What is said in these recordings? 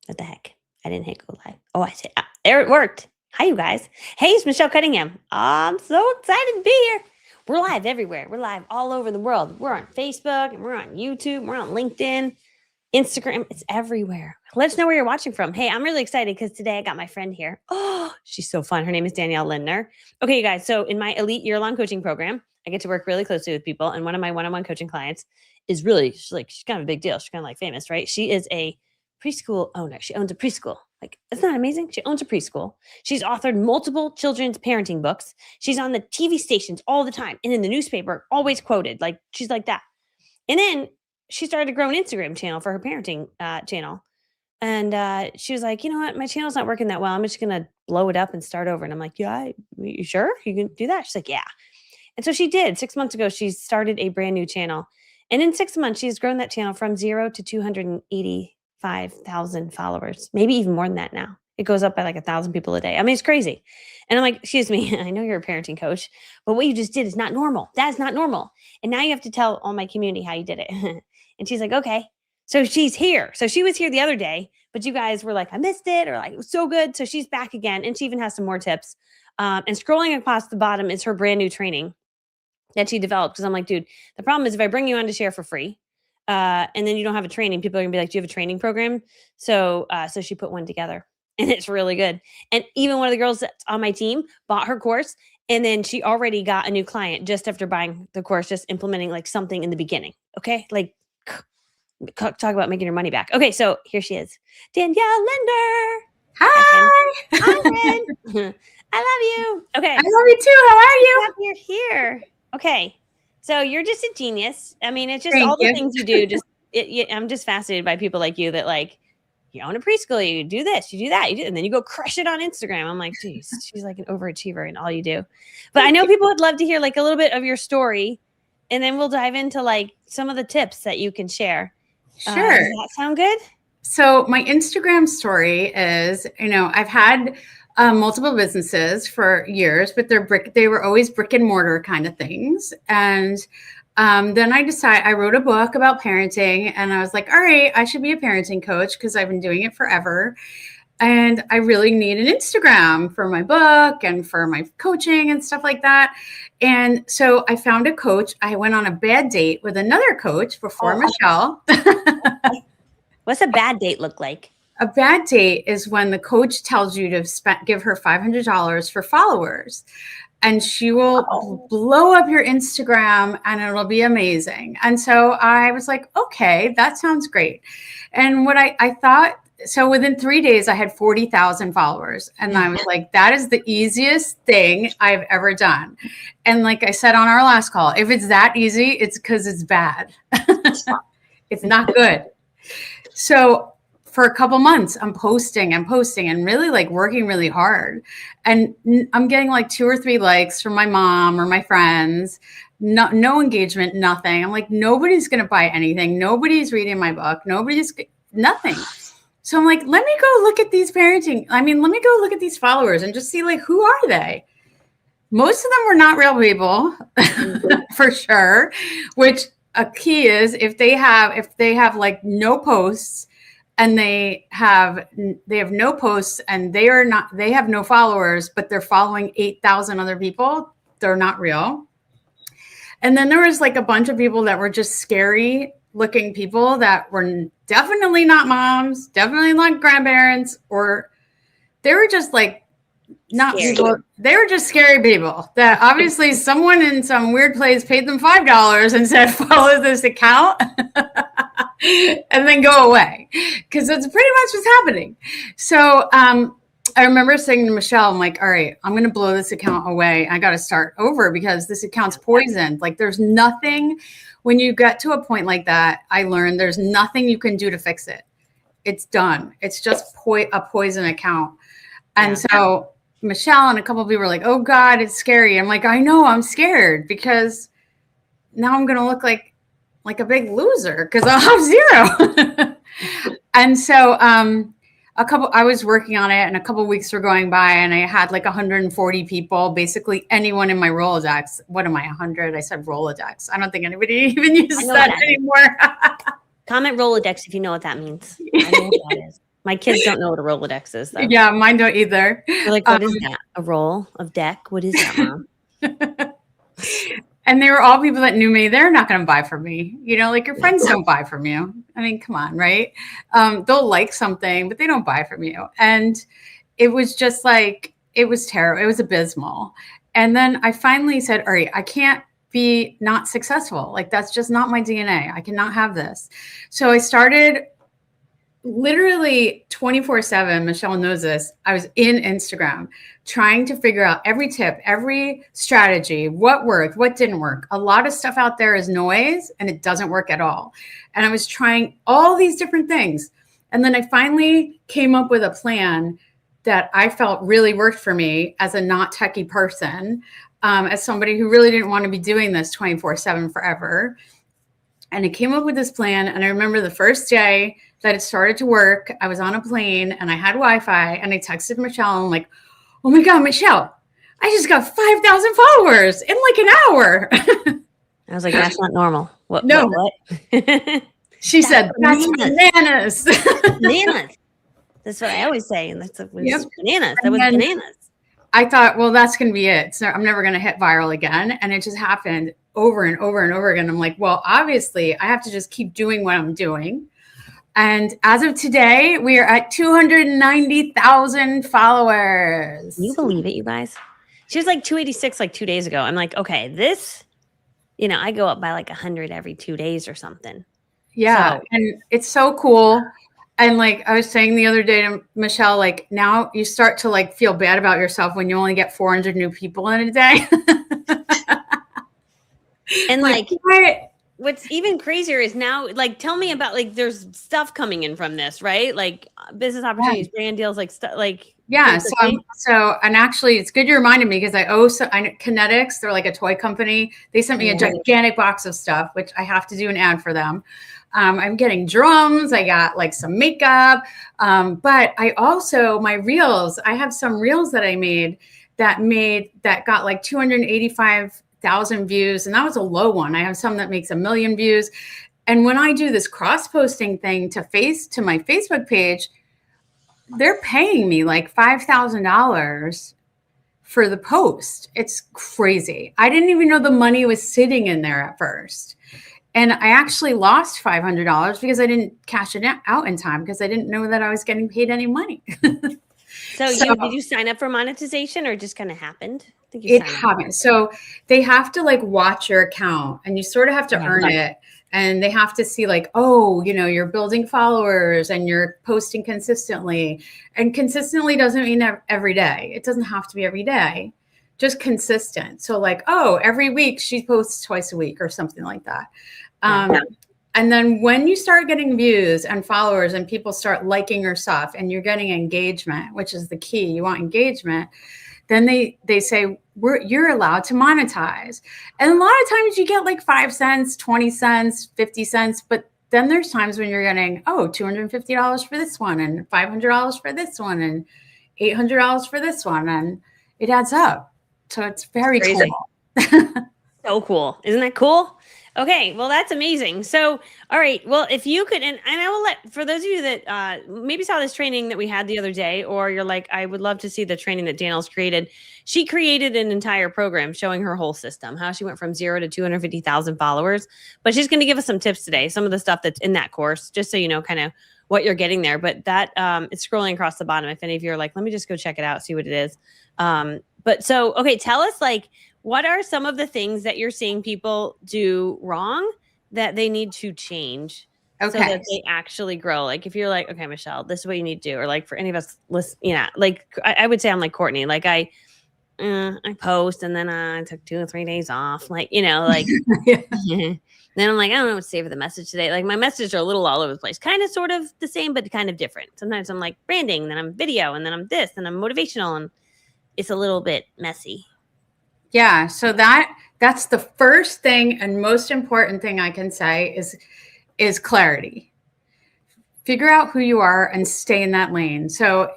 What the heck? I didn't hit go live. Oh, I said, there it worked. Hi, you guys. Hey, it's Michelle Cunningham. I'm so excited to be here. We're live everywhere. We're live all over the world. We're on Facebook and we're on YouTube. We're on LinkedIn, Instagram. It's everywhere. Let us know where you're watching from. Hey, I'm really excited because today I got my friend here. Oh, she's so fun. Her name is Danielle Lindner. Okay, you guys. So in my elite year-long coaching program, I get to work really closely with people. And one of my one-on-one coaching clients is really, she's kind of a big deal. She's kind of like famous, right? She is a preschool owner. She owns a preschool. Like, isn't that amazing? She owns a preschool. She's authored multiple children's parenting books. She's on the TV stations all the time and in the newspaper, always quoted. Like, she's like that. And then she started to grow an Instagram channel for her parenting channel. And she was like, you know what? My channel's not working that well. I'm just going to blow it up and start over. And I'm like, yeah, you sure you can do that? She's like, yeah. And so she did. 6 months ago, she started a brand new channel. And in 6 months, she's grown that channel from 0 to 285,000 followers, maybe even more than that now. It goes up by like 1,000 people a day. I mean, it's crazy. And I'm like, excuse me, I know you're a parenting coach, but what you just did is not normal. That's not normal. And now you have to tell all my community how you did it. And she's like, okay. So she's here. So she was here the other day, but you guys were like, I missed it, or like, it was so good. So she's back again. And she even has some more tips. And scrolling across the bottom is her brand new training that she developed. Because I'm like, dude, the problem is if I bring you on to share for free, and then you don't have a training, people are gonna be like, do you have a training program? So she put one together and it's really good. And even one of the girls that's on my team bought her course, and then she already got a new client just after buying the course, just implementing like something in the beginning. Okay. Like, talk about making your money back. Okay. So here she is, Danielle Linder. Hi. Hi, Jen. I love you. Okay. I love you too. How are you? You're here. Okay. So you're just a genius. I mean, it's just Thank all the you. things you do. I'm just fascinated by people like you that like, you own a preschool, you do this, you do that, you do, and then you go crush it on Instagram. I'm like, geez, she's like an overachiever in all you do. But I know people would love to hear like a little bit of your story, and then we'll dive into like some of the tips that you can share. Sure. Does that sound good? So my Instagram story is, I've had multiple businesses for years, but they were always brick and mortar kind of things. And then I wrote a book about parenting, and I was like, all right, I should be a parenting coach because I've been doing it forever. And I really need an Instagram for my book and for my coaching and stuff like that. And so I found a coach. I went on a bad date with another coach before Michelle. What's a bad date look like? A bad date is when the coach tells you to give her $500 for followers, and she will blow up your Instagram and it'll be amazing. And so I was like, okay, that sounds great. And what I thought, so within 3 days, I had 40,000 followers. And I was like, that is the easiest thing I've ever done. And like I said on our last call, if it's that easy, it's because it's bad. It's not good. So for a couple months, I'm posting and really like working really hard. And I'm getting like 2 or 3 likes from my mom or my friends, no engagement, nothing. I'm like, nobody's going to buy anything. Nobody's reading my book. Nothing. So I'm like, let me go look at these let me go look at these followers and just see like, who are they? Most of them were not real people for sure, which a key is if they have like no posts, and they have no posts, and they have no followers, but they're following 8,000 other people, they're not real. And then there was like a bunch of people that were just scary looking people that were definitely not moms, definitely not grandparents, or they were just like not scary people. They were just scary people that obviously someone in some weird place paid them $5 and said, follow this account and then go away. Because that's pretty much what's happening. So I remember saying to Michelle, I'm like, all right, I'm going to blow this account away. I got to start over because this account's poisoned. Like there's nothing, when you get to a point like that, I learned there's nothing you can do to fix it. It's done. It's just a poison account. And so Michelle and a couple of people were like, oh God, it's scary. I'm like, I know, I'm scared because now I'm going to look like a big loser because I'll have 0. And so I was working on it, and a couple of weeks were going by, and I had like 140 people, basically anyone in my Rolodex. What am I, 100? I said Rolodex. I don't think anybody even uses that anymore. Comment Rolodex if you know what that means. I know what that is. My kids don't know what a Rolodex is, though. Yeah, mine don't either. They're like, what is that? A roll of deck? What is that, Mom? And they were all people that knew me. They're not going to buy from me. You know, like your friends don't buy from you. I mean, come on, right? They'll like something, but they don't buy from you. And it was just like, it was terrible. It was abysmal. And then I finally said, all right, I can't be not successful. Like, that's just not my DNA. I cannot have this. So I started literally 24/7. Michelle knows this. I was in Instagram trying to figure out every tip, every strategy, what worked, what didn't work. A lot of stuff out there is noise and it doesn't work at all. And I was trying all these different things. And then I finally came up with a plan that I felt really worked for me as a not techie person, as somebody who really didn't want to be doing this 24/7 forever. And I came up with this plan. And I remember the first day that it started to work, I was on a plane and I had Wi-Fi, and I texted Michelle and I'm like, oh my God, Michelle, I just got 5,000 followers in like an hour. I was like, that's not normal. What? No. What? She said, that's bananas. Bananas. That's what I always say. And that's bananas. That And was then bananas. I thought, well, that's going to be it. So I'm never going to hit viral again. And it just happened over and over and over again. I'm like, well, obviously I have to just keep doing what I'm doing. And as of today, we are at 290,000 followers. Can you believe it, you guys? She was like 286 like 2 days ago. I'm like, okay, this, I go up by like 100 every 2 days or something. Yeah. And it's so cool. And like I was saying the other day to Michelle, like now you start to like feel bad about yourself when you only get 400 new people in a day. And like what's even crazier is now, like, tell me about, like, there's stuff coming in from this, right? Like business opportunities, brand deals, like stuff, like. Yeah. And actually it's good you reminded me, because I Kinetics, they're like a toy company. They sent me a gigantic box of stuff, which I have to do an ad for them. I'm getting drums. I got like some makeup. But I also, my reels, I have some reels that I made that got like 285,000 views. And that was a low one. I have some that makes 1 million views. And when I do this cross-posting thing to my Facebook page, they're paying me like $5,000 for the post. It's crazy. I didn't even know the money was sitting in there at first. And I actually lost $500 because I didn't cash it out in time, because I didn't know that I was getting paid any money. So did you sign up for monetization, or it just kind of happened? I think it happened. So they have to like watch your account, and you sort of have to earn it. And they have to see like, oh, you're building followers and you're posting consistently. And consistently doesn't mean every day. It doesn't have to be every day, just consistent. So like, oh, every week she posts twice a week or something like that. And then when you start getting views and followers and people start liking your stuff and you're getting engagement, which is the key, you want engagement, then they say, you're allowed to monetize. And a lot of times you get like 5 cents, 20 cents, 50 cents. But then there's times when you're getting, $250 for this one, and $500 for this one, and $800 for this one. And it adds up. So it's very cool. So cool. Isn't that cool? Okay, well, that's amazing. So, all right, well, if you could, and I will let, for those of you that maybe saw this training that we had the other day, or you're like, I would love to see the training that Danielle's created. She created an entire program showing her whole system, how she went from 0 to 250,000 followers. But she's going to give us some tips today, some of the stuff that's in that course, just so you know kind of what you're getting there. But that it's scrolling across the bottom. If any of you are like, let me just go check it out, see what it is. But so, okay, tell us, like, what are some of the things that you're seeing people do wrong that they need to change so that they actually grow? Like, if you're like, okay, Michelle, this is what you need to do. Or like for any of us, like I would say I'm like Courtney. Like I post and then I took 2 or 3 days off. Like, like then I'm like, I don't know what to say for the message today. Like my messages are a little all over the place, kind of sort of the same, but kind of different. Sometimes I'm like branding, and then I'm video, and then I'm this, and I'm motivational, and it's a little bit messy. Yeah. So that's the first thing and most important thing I can say is clarity. Figure out who you are and stay in that lane. So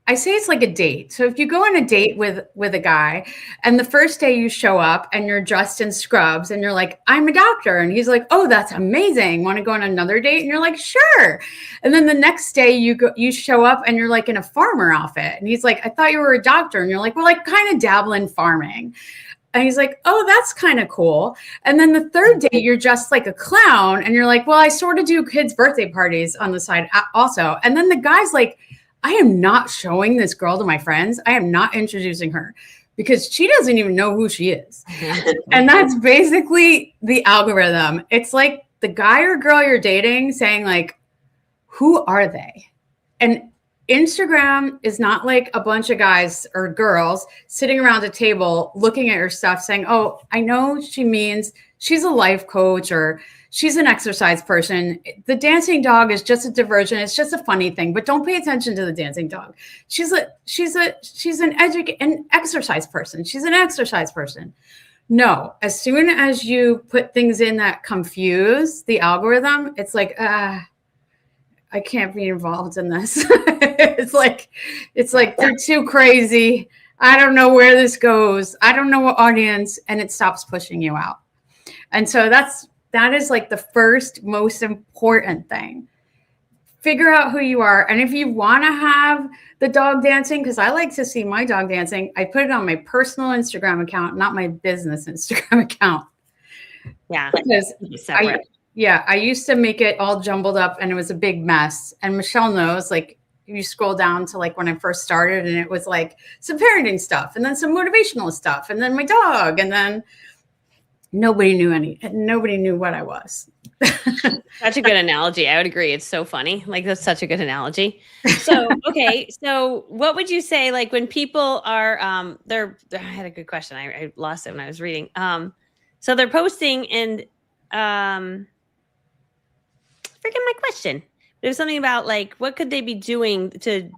I say it's like a date. So if you go on a date with a guy and the first day you show up and you're dressed in scrubs and you're like, I'm a doctor. And he's like, oh, that's amazing. Want to go on another date? And you're like, sure. And then the next day you show up and you're like in a farmer outfit. And he's like, I thought you were a doctor. And you're like, well, I kind of dabble in farming. And he's like, oh, that's kind of cool. And then the third day, you're just like a clown. And you're like, well, I sort of do kids' birthday parties on the side also. And then the guy's like, I am not showing this girl to my friends. I am not introducing her because she doesn't even know who she is. And that's basically the algorithm. It's like the guy or girl you're dating saying like, who are they? And Instagram is not like a bunch of guys or girls sitting around a table looking at your stuff saying, oh, I know she means she's a life coach or she's an exercise person. The dancing dog is just a diversion. It's just a funny thing, but don't pay attention to the dancing dog. She's an exercise person. She's an exercise person. No, as soon as you put things in that confuse the algorithm, it's like, I can't be involved in this. it's like they're too crazy. I don't know where this goes. I don't know what audience, and it stops pushing you out. And so that is like the first most important thing. Figure out who you are. And if you want to have the dog dancing, because I like to see my dog dancing, I put it on my personal Instagram account, not my business Instagram account. Yeah. Because I used to make it all jumbled up and it was a big mess. And Michelle knows, like, you scroll down to like when I first started and it was like some parenting stuff and then some motivational stuff and then my dog and then nobody knew what I was. Such a good analogy. I would agree. It's so funny. Like, that's such a good analogy. So, okay. So what would you say, like, when people are, I had a good question. I lost it when I was reading. So they're posting and, forget my question. It was something about like, what could they be doing to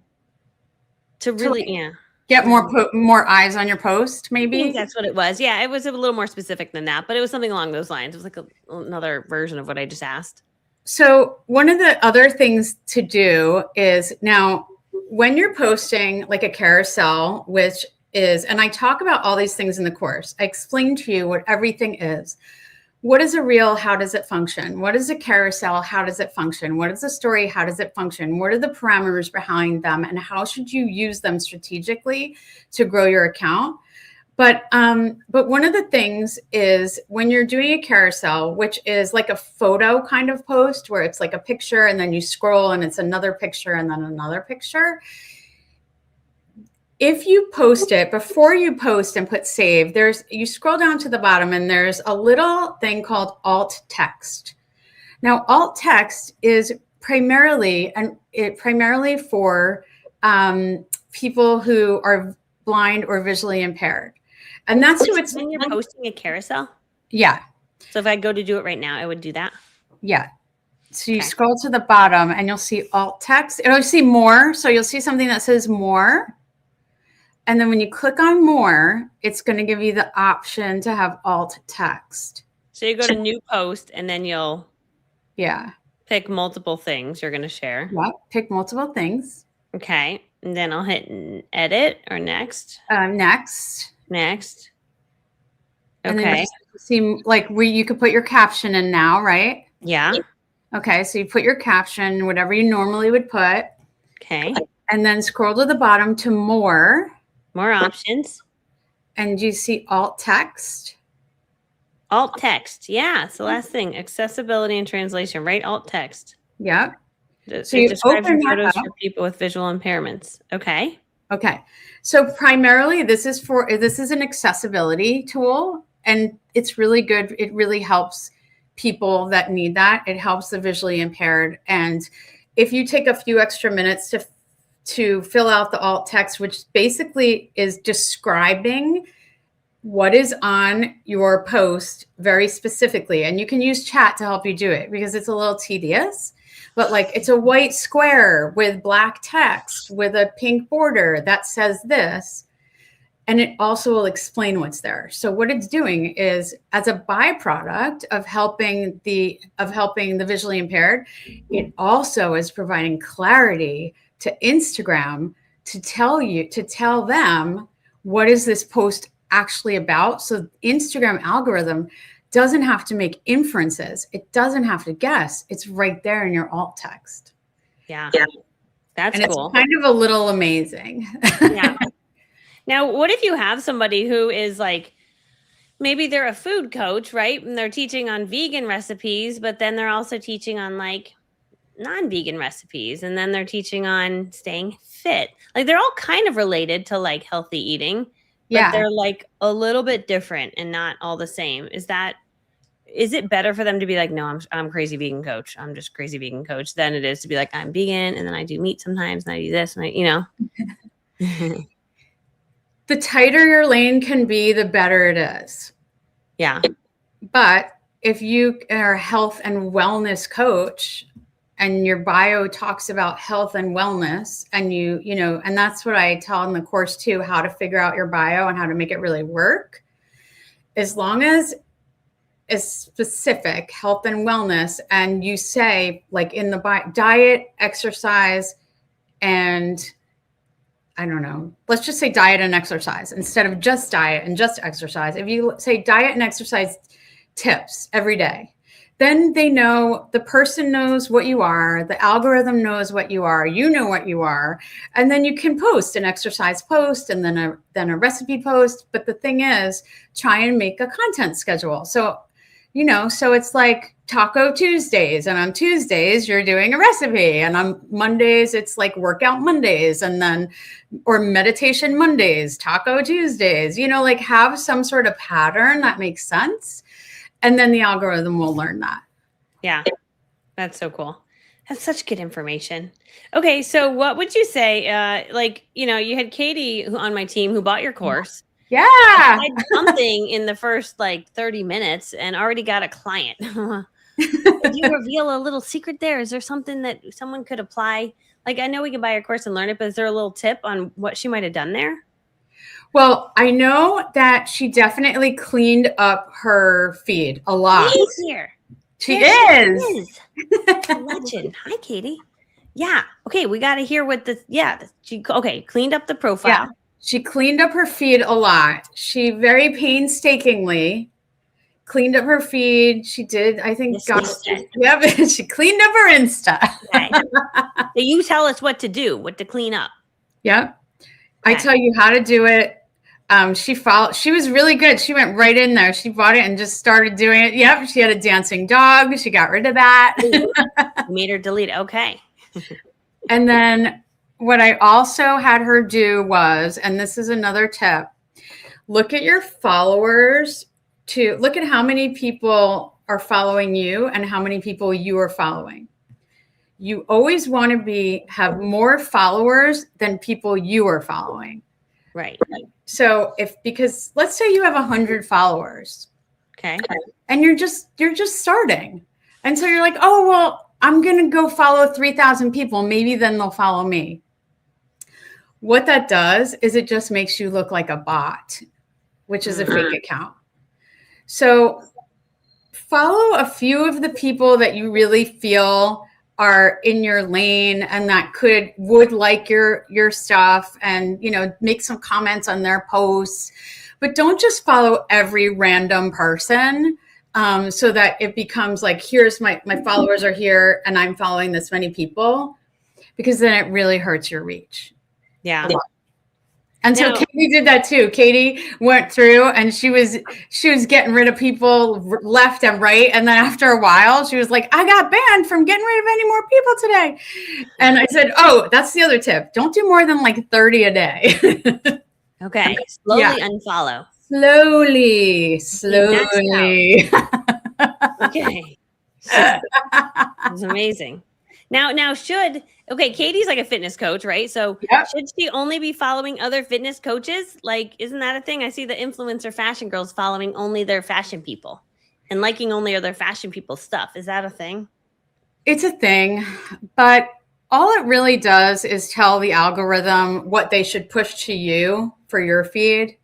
really, get more eyes on your post, maybe? I think that's what it was. Yeah, it was a little more specific than that, but it was something along those lines. It was like another version of what I just asked. So one of the other things to do is now when you're posting like a carousel, which is, and I talk about all these things in the course, I explain to you what everything is. What is a reel? How does it function? What is a carousel? How does it function? What is a story? How does it function? What are the parameters behind them? And how should you use them strategically to grow your account? But one of the things is when you're doing a carousel, which is like a photo kind of post where it's like a picture and then you scroll and it's another picture and then another picture. If you post it, before you post and put save, you scroll down to the bottom and there's a little thing called alt text. Now, alt text is primarily for people who are blind or visually impaired. And that's who it's when you're posting a carousel. Yeah. So if I go to do it right now, I would do that. Yeah. So you scroll to the bottom and you'll see alt text. You'll see more. So you'll see something that says more. And then when you click on more, it's going to give you the option to have alt text. So you go to new post and then you'll pick multiple things you're going to share. Yep. Pick multiple things. Okay. And then I'll hit edit or next. Next. Okay. And then see, like, you could put your caption in now, right? Yeah. Okay. So you put your caption, whatever you normally would put. Okay. And then scroll to the bottom to more. More options. And you see alt text. Alt text. Yeah. It's the last thing. Accessibility and translation, right? Alt text. Yep. So you describe photos for people with visual impairments. Okay. Okay. So primarily this is an accessibility tool and it's really good. It really helps people that need that. It helps the visually impaired. And if you take a few extra minutes to fill out the alt text, which basically is describing what is on your post very specifically. And you can use chat to help you do it because it's a little tedious, but like it's a white square with black text with a pink border that says this. And it also will explain what's there. So what it's doing is, as a byproduct of helping the visually impaired, it also is providing clarity to Instagram to tell them what is this post actually about. So Instagram algorithm doesn't have to make inferences. It doesn't have to guess. It's right there in your alt text. Yeah. That's and cool. It's kind of a little amazing. Yeah. Now, what if you have somebody who is like, maybe they're a food coach, right? And they're teaching on vegan recipes, but then they're also teaching on like non-vegan recipes. And then they're teaching on staying fit. Like they're all kind of related to like healthy eating, but they're like a little bit different and not all the same. Is it better for them to be like, no, I'm crazy vegan coach. I'm just crazy vegan coach than it is to be like, I'm vegan and then I do meat sometimes and I do this and The tighter your lane can be, the better it is. Yeah. But if you are a health and wellness coach and your bio talks about health and wellness and and that's what I tell in the course too, how to figure out your bio and how to make it really work. As long as it's specific health and wellness, and you say like in the bio, diet, exercise, and I don't know, let's just say diet and exercise instead of just diet and just exercise. If you say diet and exercise tips every day, then they know, the person knows what you are, the algorithm knows what you are, you know what you are, and then you can post an exercise post and then a recipe post. But the thing is, try and make a content schedule. So, so it's like Taco Tuesdays, and on Tuesdays you're doing a recipe, and on Mondays it's like Workout Mondays, and then or Meditation Mondays, Taco Tuesdays, like have some sort of pattern that makes sense. And then the algorithm will learn that. Yeah, that's so cool. That's such good information. Okay, so what would you say? You had Katie on my team who bought your course. Yeah. I tried something in the first 30 minutes and already got a client. Could you reveal a little secret there? Is there something that someone could apply? Like, I know we can buy your course and learn it, but is there a little tip on what she might have done there? Well, I know that she definitely cleaned up her feed a lot. She's here. She is. Legend. Hi, Katie. Yeah. Okay, we got to hear what she cleaned up the profile. Yeah. She cleaned up her feed a lot. She very painstakingly cleaned up her feed. She did, I think, she cleaned up her Insta. Okay. So you tell us what to do, what to clean up. Yep. Okay. I tell you how to do it. She was really good. She went right in there. She bought it and just started doing it. Yep. She had a dancing dog. She got rid of that. Made her delete it. Okay. And then what I also had her do was, and this is another tip, look at your followers look at how many people are following you and how many people you are following. You always want to have more followers than people you are following. Right. So because let's say you have 100 followers. Okay. And you're just starting. And so you're like, oh, well, I'm going to go follow 3,000 people. Maybe then they'll follow me. What that does is it just makes you look like a bot, which is a fake account. So follow a few of the people that you really feel are in your lane and that would like your stuff, and make some comments on their posts, but don't just follow every random person so that it becomes like, here's my followers are here and I'm following this many people, because then it really hurts your reach. Yeah. And so Katie did that too. Katie went through and she was getting rid of people left and right. And then after a while, she was like, I got banned from getting rid of any more people today. And I said, oh, that's the other tip. Don't do more than 30 a day. Okay. Slowly unfollow. Slowly. Okay. It's amazing. Now Katie's like a fitness coach, right? So should she only be following other fitness coaches? Isn't that a thing? I see the influencer fashion girls following only their fashion people and liking only other fashion people's stuff. Is that a thing? It's a thing, but all it really does is tell the algorithm what they should push to you for your feed.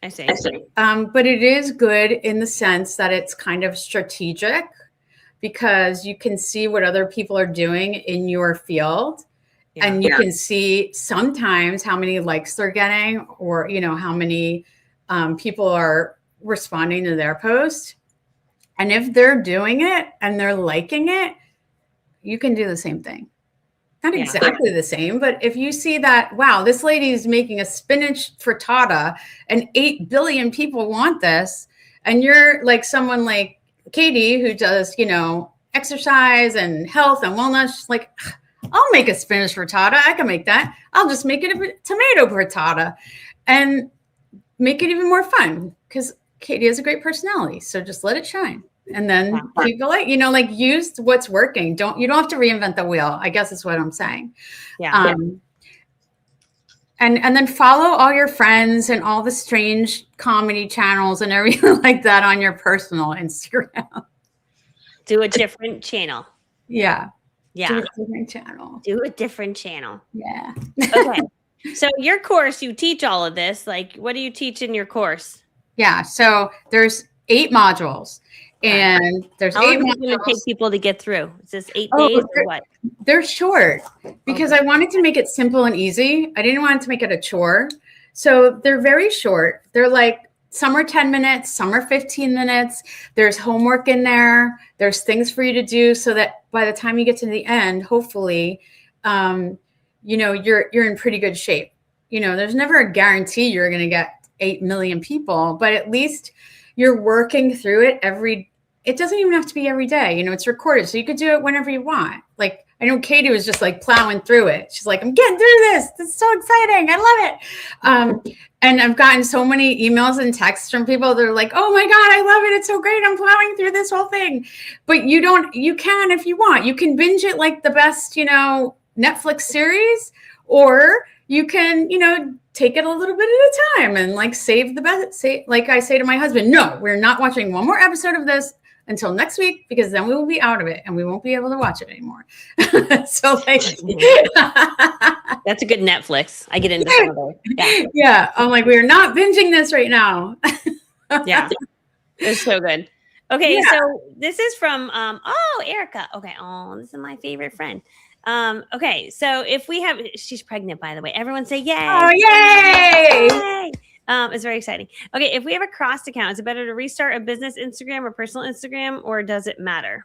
I see. But it is good in the sense that it's kind of strategic, because you can see what other people are doing in your field. And you can see sometimes how many likes they're getting, or, how many people are responding to their post. And if they're doing it and they're liking it, you can do the same thing. Not exactly the same, but if you see that, wow, this lady is making a spinach frittata and 8 billion people want this, and you're like someone like Katie who does, exercise and health and wellness, like, I'll make a spinach frittata. I can make that. I'll just make it a tomato frittata and make it even more fun, because Katie has a great personality. So just let it shine. And then people use what's working. You don't have to reinvent the wheel, I guess is what I'm saying. Yeah. And then follow all your friends and all the strange comedy channels and everything like that on your personal Instagram. Do a different channel. Yeah. Yeah. Do a different channel. Do a different channel. Yeah. Okay. So your course, you teach all of this. Like, what do you teach in your course? Yeah. So there's 8 modules. And there's 8 modules. How long is it going to take people to get through? Is this 8 days or what? They're short because I wanted to make it simple and easy. I didn't want to make it a chore. So they're very short. They're like, some are 10 minutes, some are 15 minutes. There's homework in there. There's things for you to do so that by the time you get to the end, hopefully, you're in pretty good shape. There's never a guarantee you're going to get 8 million people, but at least you're working through it it doesn't even have to be every day. It's recorded, so you could do it whenever you want. Like, I know Katie was just like plowing through it. She's like, I'm getting through this. This is so exciting. I love it. And I've gotten so many emails and texts from people that are like, oh my God, I love it. It's so great. I'm plowing through this whole thing. But you can, if you want, you can binge it like the best, Netflix series, or you can, take it a little bit at a time and like save the best. Like I say to my husband, no, we're not watching one more episode of this until next week, because then we will be out of it and we won't be able to watch it anymore. So like, that's a good Netflix. I get into some of those. Yeah. Yeah. I'm like, we're not binging this right now. Yeah. It's so good. Okay. So this is from, Erica. Okay. Oh, this is my favorite friend. Okay. So if we have, she's pregnant, by the way, everyone say yay. Oh, yay. Yay. It's very exciting. Okay, if we have a crossed account, is it better to restart a business Instagram or personal Instagram, or does it matter?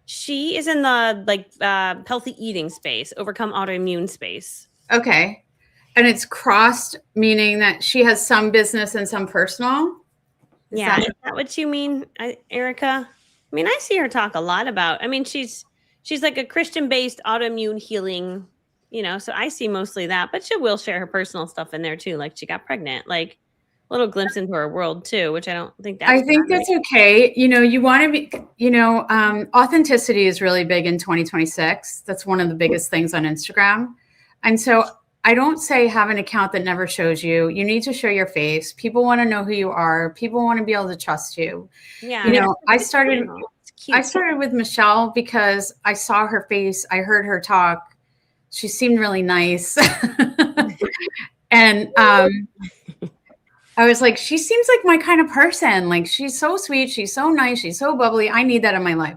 She is in the healthy eating space, overcome autoimmune space. Okay. And it's crossed, meaning that she has some business and some personal? Is that what you mean, Erica? I mean, I see her talk a lot about, she's like a Christian-based autoimmune healing, so I see mostly that, but she will share her personal stuff in there too. Like, she got pregnant, like a little glimpse into her world too, which I don't think that's okay. You want to be, authenticity is really big in 2026. That's one of the biggest things on Instagram. And so I don't say have an account that never shows you. You need to show your face. People want to know who you are. People want to be able to trust you. Yeah. I started with Michelle because I saw her face. I heard her talk. She seemed really nice. And I was like, she seems like my kind of person. Like, she's so sweet. She's so nice. She's so bubbly. I need that in my life.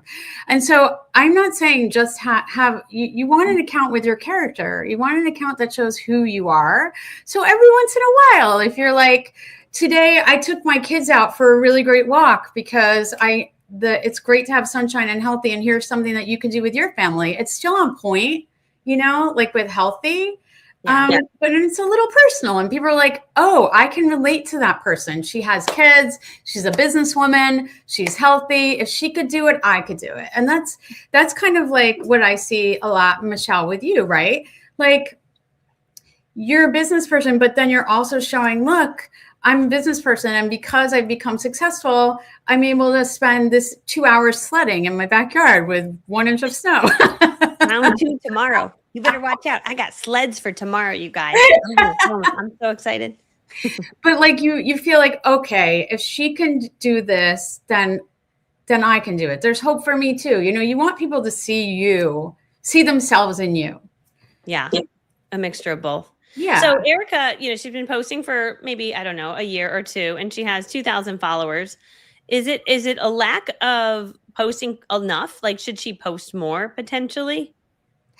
And so I'm not saying just have you want an account with your character. You want an account that shows who you are. So every once in a while, if you're like, today I took my kids out for a really great walk because it's great to have sunshine and healthy. And here's something that you can do with your family. It's still on point, like with healthy. But it's a little personal, and people are like, oh, I can relate to that person. She has kids. She's a businesswoman. She's healthy. If she could do it, I could do it. And that's kind of like what I see a lot, Michelle, with you, right? Like, you're a business person, but then you're also showing, look, I'm a business person. And because I've become successful, I'm able to spend this 2 hours sledding in my backyard with 1 inch of snow. Round 2 tomorrow. You better watch out. I got sleds for tomorrow, you guys. I'm so excited. But like you feel like, okay, if she can do this, then I can do it. There's hope for me too. You want people to see themselves in you. Yeah. A mixture of both. Yeah. So Erica, she's been posting for maybe, I don't know, a year or two, and she has 2,000 followers. Is it a lack of posting enough? Like, should she post more potentially?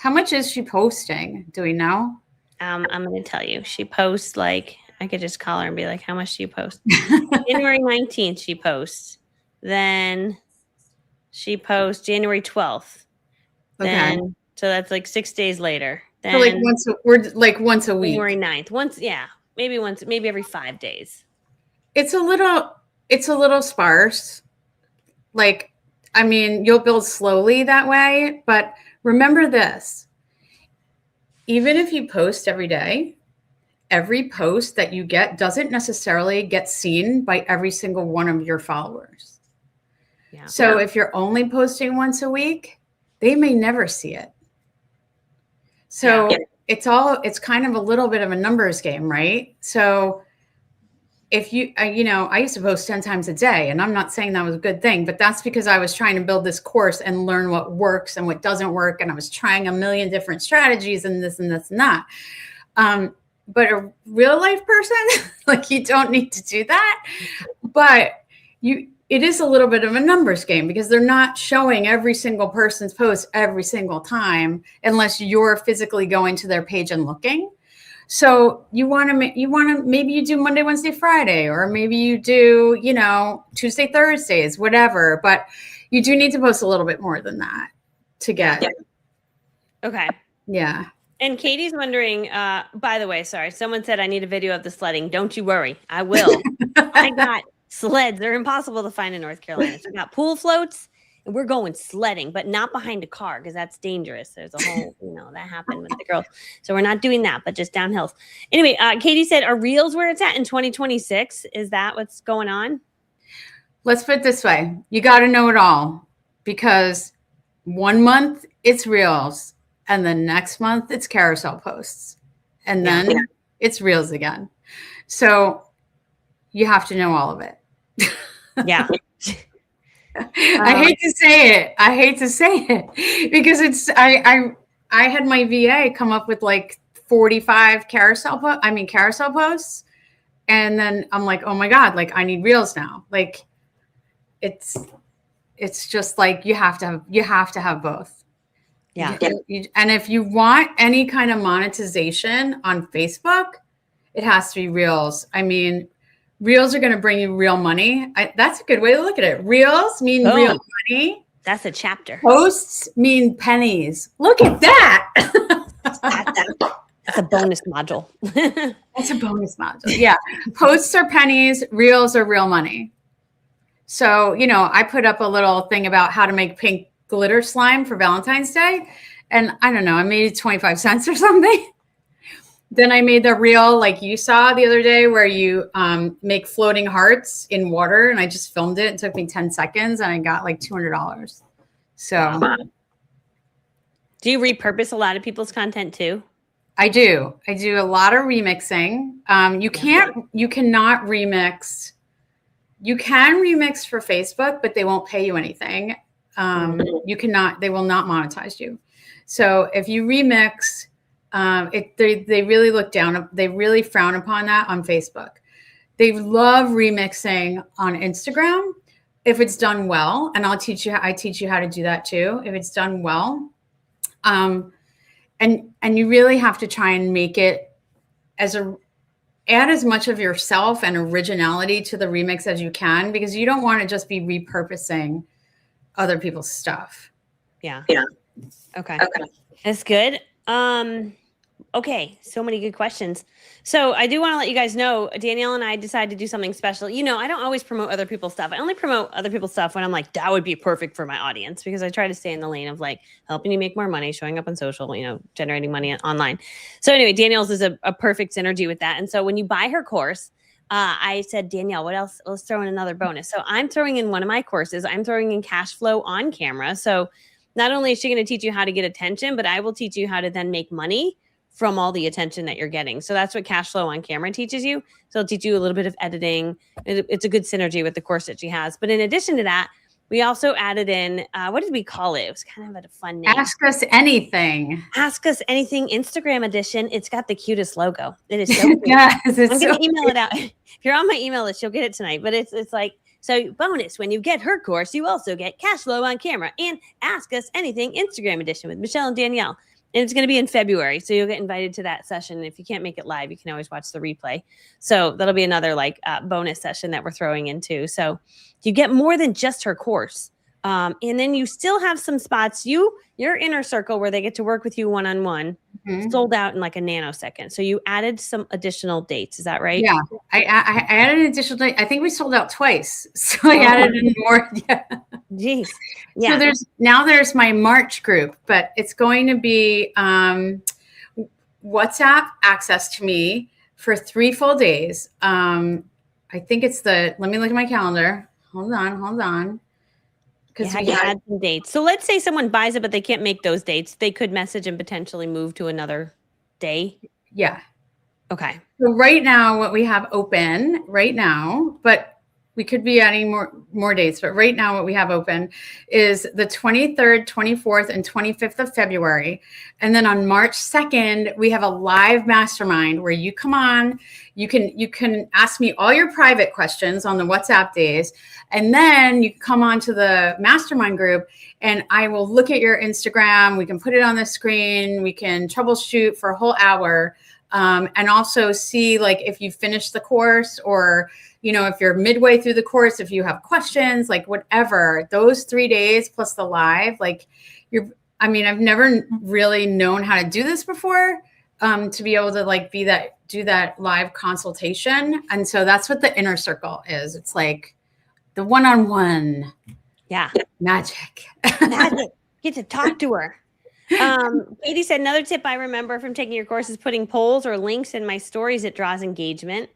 How much is she posting? Do we know? I'm going to tell you. She posts like, I could just call her and be like, how much do you post? January 19th, she posts. Then she posts January 12th. Okay. Then, so that's like 6 days later. Then So like once a week. January 9th. Maybe every 5 days. It's a little sparse. Like, I mean, you'll build slowly that way, but remember this. Even if you post every day, every post that you get doesn't necessarily get seen by every single one of your followers. Yeah. So if you're only posting once a week, they may never see it. So it's kind of a little bit of a numbers game, right? So if you, I used to post 10 times a day, and I'm not saying that was a good thing, but that's because I was trying to build this course and learn what works and what doesn't work. And I was trying a million different strategies and this and this and that. But a real life person, like, you don't need to do that. But it is a little bit of a numbers game because they're not showing every single person's post every single time unless you're physically going to their page and looking. So maybe you do Monday, Wednesday, Friday, or maybe you do, Tuesday, Thursdays, whatever. But you do need to post a little bit more than that to get. Okay. Yeah. And Katie's wondering, by the way, sorry, someone said I need a video of the sledding. Don't you worry. I will. I got sleds. They're impossible to find in North Carolina. So we got pool floats. And we're going sledding, but not behind a car because that's dangerous. There's a whole, that happened with the girls. So we're not doing that, but just down hills. Anyway, Katie said, are Reels where it's at in 2026? Is that what's going on? Let's put it this way. You got to know it all, because 1 month it's Reels and the next month it's carousel posts. And then it's Reels again. So you have to know all of it. Yeah. I hate to say it because I had my VA come up with like 45 carousel posts. And then I'm like, oh my God, like I need Reels now. Like it's just like, you have to have both. Yeah. And if you want any kind of monetization on Facebook, it has to be Reels. I mean, Reels are going to bring you real money. That's a good way to look at it. Reels mean real money. That's a chapter. Posts mean pennies. Look at that. That's a bonus module. That's a bonus module. Yeah. Posts are pennies. Reels are real money. So, I put up a little thing about how to make pink glitter slime for Valentine's Day. And I don't know, I made it 25 cents or something. Then I made the reel like you saw the other day where you make floating hearts in water, and I just filmed it. It took me 10 seconds and I got like $200. So do you repurpose a lot of people's content too? I do a lot of remixing. You cannot remix. You can remix for Facebook, but they won't pay you anything. They will not monetize you. So if you remix, they really look down. They really frown upon that on Facebook. They love remixing on Instagram if it's done well, and I teach you how to do that too if it's done well. And you really have to try and make it add as much of yourself and originality to the remix as you can, because you don't want to just be repurposing other people's stuff. Yeah. Okay. That's good. Okay, so many good questions. So I do want to let you guys know, Danielle and I decided to do something special. I don't always promote other people's stuff. I only promote other people's stuff when I'm like, that would be perfect for my audience, because I try to stay in the lane of like helping you make more money, showing up on social, generating money online. So anyway, Danielle's is a perfect synergy with that. And so when you buy her course, I said, Danielle, what else? Let's throw in another bonus. So I'm throwing in one of my courses. I'm throwing in cash flow on camera. So not only is she going to teach you how to get attention, but I will teach you how to then make money from all the attention that you're getting. So that's what cash flow on camera teaches you. So it'll teach you a little bit of editing. It's a good synergy with the course that she has. But in addition to that, we also added in, what did we call it? It was kind of a fun name. Ask Us Anything. Ask Us Anything Instagram edition. It's got the cutest logo. It is so cute. Yes, I'm going to email it out. If you're on my email list, you'll get it tonight. But it's like, so bonus, when you get her course, you also get cash flow on camera and Ask Us Anything Instagram edition with Michelle and Danielle. And it's going to be in February. So you'll get invited to that session. If you can't make it live, you can always watch the replay. So that'll be another bonus session that we're throwing into. So you get more than just her course. And then you still have some spots, your inner circle where they get to work with you one-on-one, sold out in like a nanosecond. So you added some additional dates. Is that right? Yeah, I added an additional date. I think we sold out twice. So I added in more. Yeah. Jeez. Yeah. So there's my March group, but it's going to be WhatsApp access to me for 3 full days. I think it's let me look at my calendar. Hold on. Because we had some dates. So let's say someone buys it, but they can't make those dates. They could message and potentially move to another day. Yeah. Okay. So right now, what we have open right now, but we could be adding more dates, but right now what we have open is the 23rd, 24th, and 25th of February. And then on March 2nd, we have a live mastermind where you come on, you can ask me all your private questions on the WhatsApp days. And then you come on to the mastermind group and I will look at your Instagram. We can put it on the screen. We can troubleshoot for a whole hour. And also see like if you finished the course or, if you're midway through the course, if you have questions, like whatever, those 3 days plus the live, like I've never really known how to do this before, to be able to like do that live consultation. And so that's what the inner circle is. It's like the one-on-one. Yeah. Magic. Get to talk to her. Katie said, another tip I remember from taking your course is putting polls or links in my stories. It draws engagement.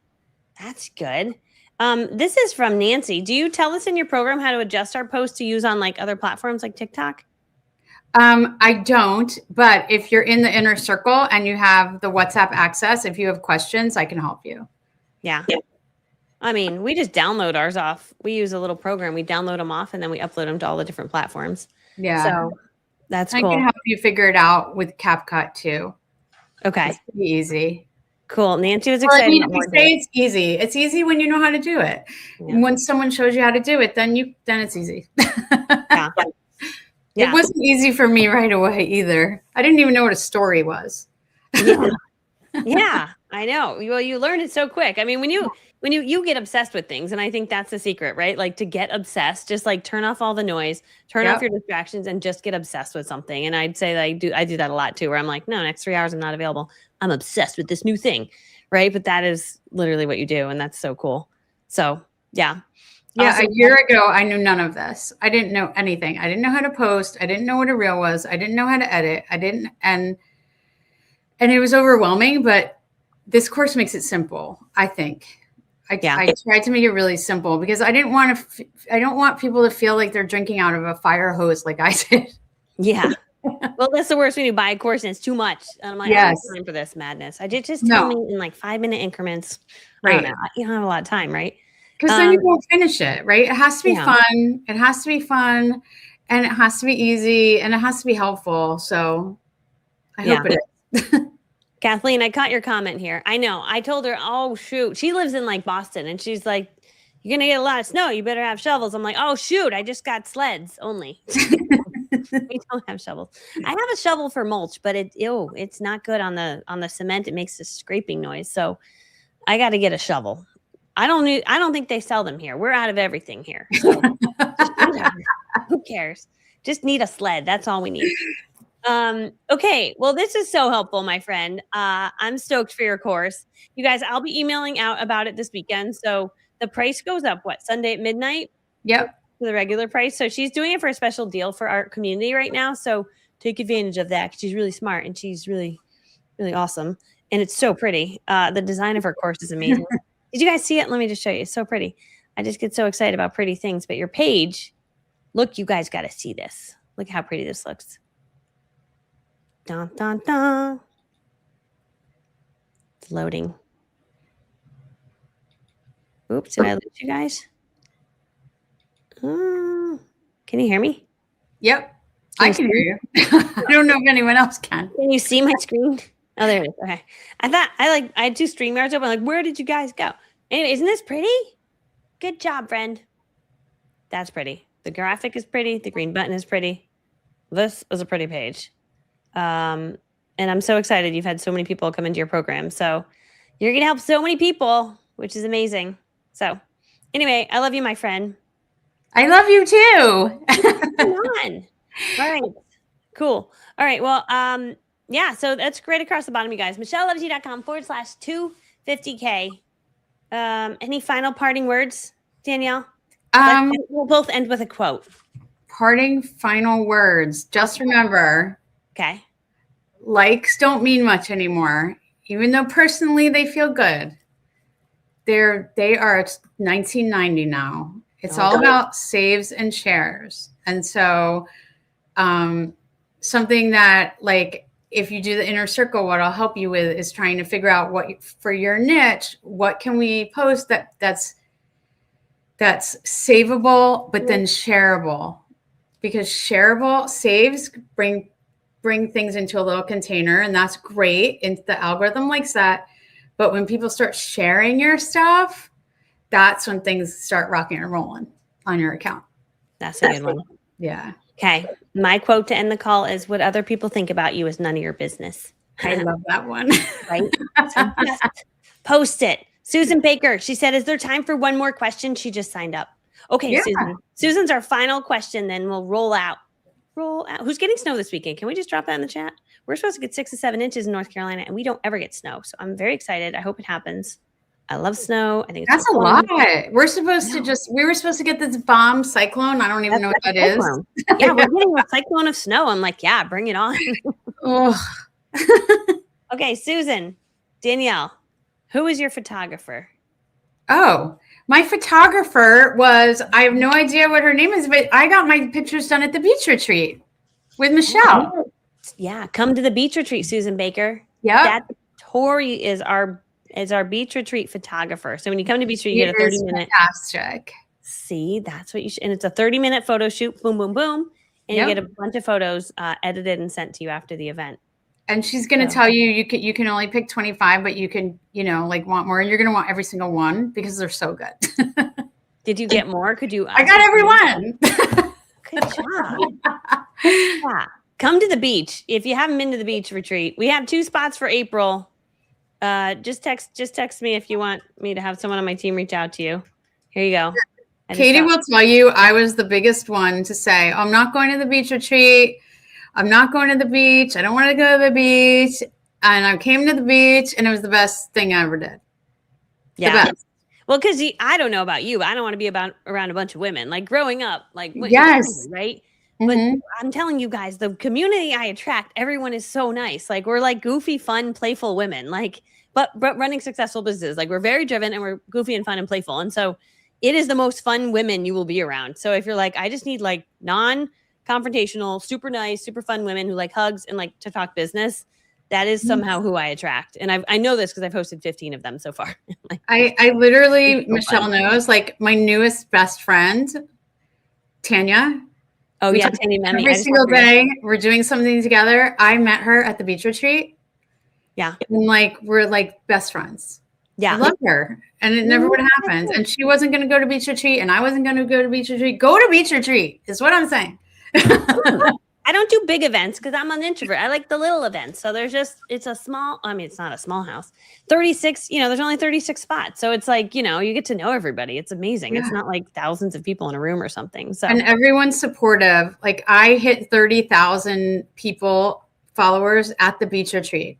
That's good. This is from Nancy. Do you tell us in your program how to adjust our posts to use on like other platforms like TikTok? I don't, but if you're in the inner circle and you have the WhatsApp access, if you have questions, I can help you. Yeah. I mean, we just download ours off. We use a little program. We download them off and then we upload them to all the different platforms. Yeah. So that's cool. I can help you figure it out with CapCut too. Okay. It's pretty easy. Cool. Nancy was excited. It's easy. It's easy when you know how to do it. Yeah. When someone shows you how to do it, then it's easy. Yeah. It wasn't easy for me right away either. I didn't even know what a story was. Yeah, I know. Well, you learn it so quick. I mean, when you get obsessed with things, and I think that's the secret, right? Like to get obsessed, just like turn off all the noise, turn off your distractions, and just get obsessed with something. And I'd say that I do that a lot too, where I'm like, no, next 3 hours I'm not available. I'm obsessed with this new thing, right? But that is literally what you do, and that's so cool. So yeah. Yeah, awesome. A year ago, I knew none of this. I didn't know anything. I didn't know how to post. I didn't know what a reel was. I didn't know how to edit. And it was overwhelming, but this course makes it simple, I think. I tried to make it really simple because I don't want people to feel like they're drinking out of a fire hose like I did. Yeah. Well, that's the worst when you buy a course and it's too much. And I'm like, I don't have time for this madness. I just tell me in like 5-minute increments. Right. I don't know. You don't have a lot of time, right? Because then you won't finish it, right? It has to be fun. It has to be fun, and it has to be easy, and it has to be helpful. So I hope it is. Kathleen, I caught your comment here. I know. I told her, oh, shoot. She lives in like Boston, and she's like, you're going to get a lot of snow. You better have shovels. I'm like, oh, shoot. I just got sleds only. We don't have shovels. I have a shovel for mulch, but it's not good on the cement. It makes this scraping noise. So I got to get a shovel. I don't think they sell them here. We're out of everything here. So who cares? Just need a sled. That's all we need. Okay. Well, this is so helpful, my friend. I'm stoked for your course. You guys, I'll be emailing out about it this weekend. So the price goes up, Sunday at midnight? Yep. To the regular price. So she's doing it for a special deal for our community right now. So take advantage of that. She's really smart and she's really, really awesome. And it's so pretty. The design of her course is amazing. Did you guys see it? Let me just show you. It's so pretty. I just get so excited about pretty things. But your page, look, you guys got to see this. Look how pretty this looks. Dun, dun, dun. It's loading. Oops, did I lose you guys? Can you hear me? Yep. I can hear you. I don't know if anyone else can. Can you see my screen? Oh, there it is. Okay. I had 2 StreamYards open. Like, where did you guys go? Anyway, isn't this pretty? Good job, friend. That's pretty. The graphic is pretty. The green button is pretty. This is a pretty page. And I'm so excited you've had so many people come into your program. So you're going to help so many people, which is amazing. So anyway, I love you, my friend. I love you too. Come on. All right. Cool. All right. Well, yeah, so that's great across the bottom, you guys. MichelleLovesyou.com/250K. Any final parting words, Danielle? We'll both end with a quote. Parting final words. Just remember, okay, likes don't mean much anymore, even though personally they feel good. They are 1990 now. It's all about saves and shares. And so something that, like, if you do the inner circle, what I'll help you with is trying to figure out what for your niche, what can we post that's savable, but then shareable, because shareable saves bring things into a little container, and that's great. And the algorithm likes that. But when people start sharing your stuff, that's when things start rocking and rolling on your account. That's a good one. Yeah. Okay. My quote to end the call is, what other people think about you is none of your business. I love that one. Right? So just post it. Susan Baker, she said, is there time for one more question? She just signed up. Okay, yeah. Susan's our final question, then we'll roll out. Who's getting snow this weekend? Can we just drop that in the chat? We're supposed to get 6 to 7 inches in North Carolina, and we don't ever get snow. So I'm very excited. I hope it happens. I love snow. I think it's that's a lot. We're supposed to we were supposed to get this bomb cyclone. I don't even know what that is. Yeah, we're getting a cyclone of snow. I'm like, yeah, bring it on. Okay, Susan, Danielle, who is your photographer? Oh, my photographer was, I have no idea what her name is, but I got my pictures done at the beach retreat with Michelle. Yeah, come to the beach retreat, Susan Baker. Yeah. That Tori is our beach retreat photographer. So when you come to beach retreat, you get a 30-minute. Fantastic. See, that's what you should. And it's a 30-minute photo shoot. Boom, boom, boom. And you get a bunch of photos edited and sent to you after the event. And she's going to tell you, you can only pick 25, but you can, like, want more. And you're going to want every single one because they're so good. Did you get more? Could you? I got every one. Good job. Yeah. Come to the beach. If you haven't been to the beach retreat, we have 2 spots for April. Just text me if you want me to have someone on my team reach out to you. Here you go. Katie will tell you I was the biggest one to say, I'm not going to the beach retreat. I'm not going to the beach. I don't want to go to the beach. And I came to the beach, and it was the best thing I ever did. Yeah. Well, because I don't know about you, but I don't want to be around a bunch of women. Like growing up, like yes, right. But I'm telling you guys, the community I attract, everyone is so nice. Like we're like goofy, fun, playful women. Like, but running successful businesses. Like we're very driven, and we're goofy and fun and playful. And so it is the most fun women you will be around. So if you're like, I just need like non-confrontational, super nice, super fun women who like hugs and like to talk business, that is somehow who I attract. And I know this because I've hosted 15 of them so far. Like, I literally, Michelle knows, like my newest best friend, Tanya. Oh yeah, Tanya met me every single day. We're doing something together. I met her at the beach retreat. Yeah. And like we're like best friends. Yeah. I love her. And it never would have happened. And she wasn't going to go to beach retreat, and I wasn't going to go to beach retreat. Go to beach retreat is what I'm saying. I don't do big events because I'm an introvert. I like the little events. So it's a small, it's not a small house. 36, there's only 36 spots. So it's like, you get to know everybody. It's amazing. Yeah. It's not like thousands of people in a room or something. So and everyone's supportive. Like I hit 30,000 followers at the beach retreat.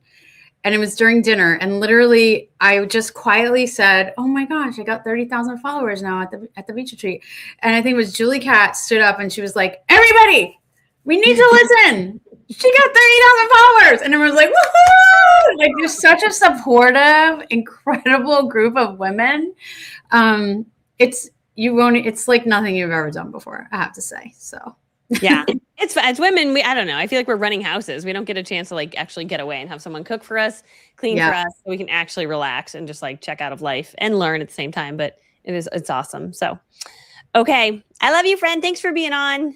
And it was during dinner. And literally I just quietly said, oh my gosh, I got 30,000 followers now at the beach retreat. And I think it was Julie Cat stood up and she was like, everybody, we need to listen. She got 30,000 followers. And everyone's like, woohoo! Like there's such a supportive, incredible group of women. It's like nothing you've ever done before, I have to say. So yeah, it's as women, I don't know. I feel like we're running houses. We don't get a chance to like actually get away and have someone cook for us, clean for us, so we can actually relax and just like check out of life and learn at the same time. But it's awesome. So, okay. I love you, friend. Thanks for being on.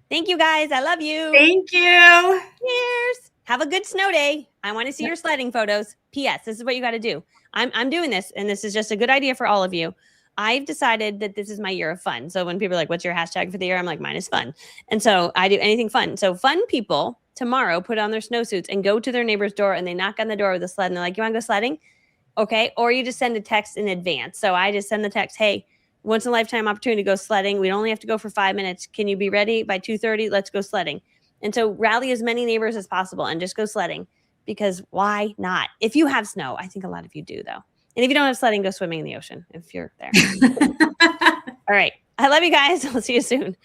Thank you guys. I love you. Thank you. Cheers. Have a good snow day. I want to see your sledding photos. P.S. This is what you got to do. I'm doing this, and this is just a good idea for all of you. I've decided that this is my year of fun. So when people are like, what's your hashtag for the year? I'm like, mine is fun. And so I do anything fun. So fun people tomorrow put on their snowsuits and go to their neighbor's door and they knock on the door with a sled and they're like, you want to go sledding? Okay. Or you just send a text in advance. So I just send the text, hey, once in a lifetime opportunity to go sledding. We only have to go for 5 minutes. Can you be ready by 2:30? Let's go sledding. And so rally as many neighbors as possible and just go sledding, because why not? If you have snow, I think a lot of you do though. And if you don't have sledding, go swimming in the ocean if you're there. All right. I love you guys. I'll see you soon.